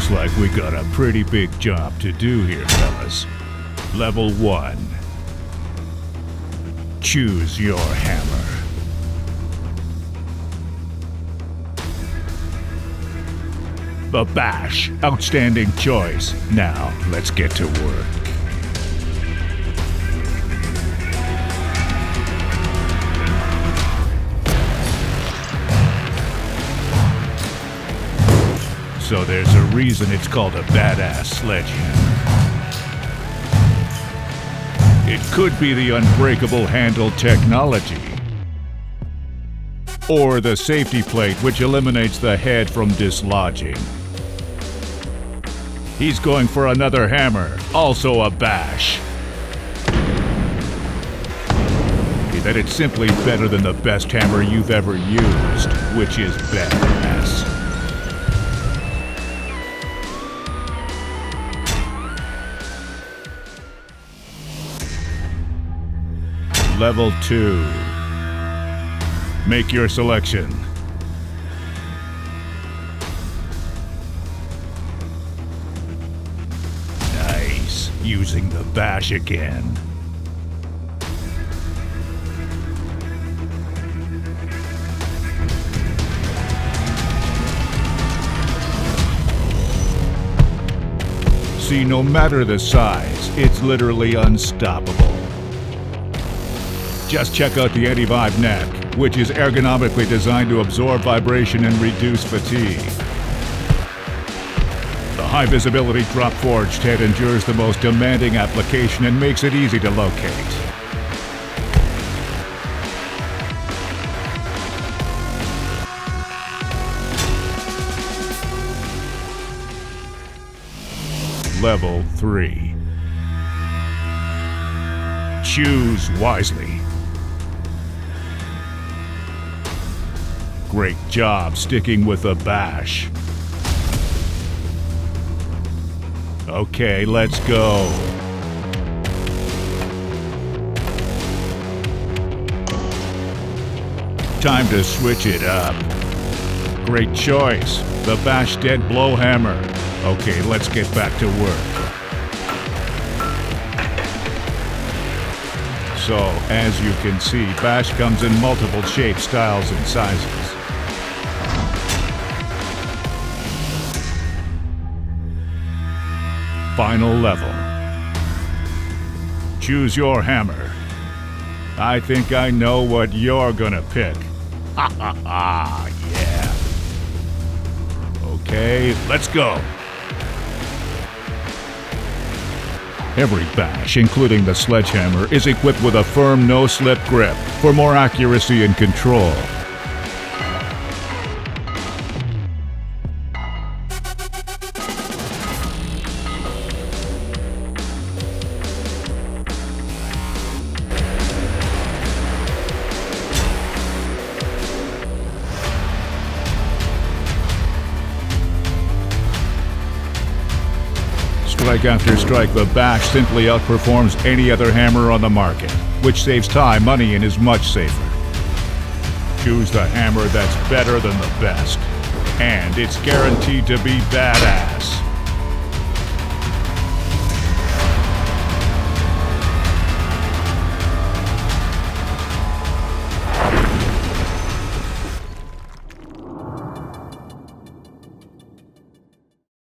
Looks like we got a pretty big job to do here, fellas. Level 1. Choose your hammer. The bash. Outstanding choice. Now, let's get to work. So there's a reason it's called a badass sledgehammer. It could be the Unbreakable handle technology, or the safety plate which eliminates the head from dislodging. He's going for another hammer, also a bash. That it's simply better than the best hammer you've ever used, which is badass. Level 2. Make your selection. Nice. Using the bash again. See, no matter the size, it's literally unstoppable. Just check out the anti-vibe neck, which is ergonomically designed to absorb vibration and reduce fatigue. The high-visibility drop-forged head endures the most demanding application and makes it easy to locate. Level 3. Choose wisely. Great job sticking with the bash. Okay, let's go. Time to switch it up. Great choice. The bash dead blow hammer. Okay, let's get back to work. So, as you can see, bash comes in multiple shapes, styles, and sizes. Final level. Choose your hammer. I think I know what you're gonna pick. Ha ha ha, yeah. Okay, let's go. Every bash, including the sledgehammer, is equipped with a firm no-slip grip for more accuracy and control. Strike after strike, the bash simply outperforms any other hammer on the market, which saves time, money, and is much safer. Choose the hammer that's better than the best, and it's guaranteed to be badass.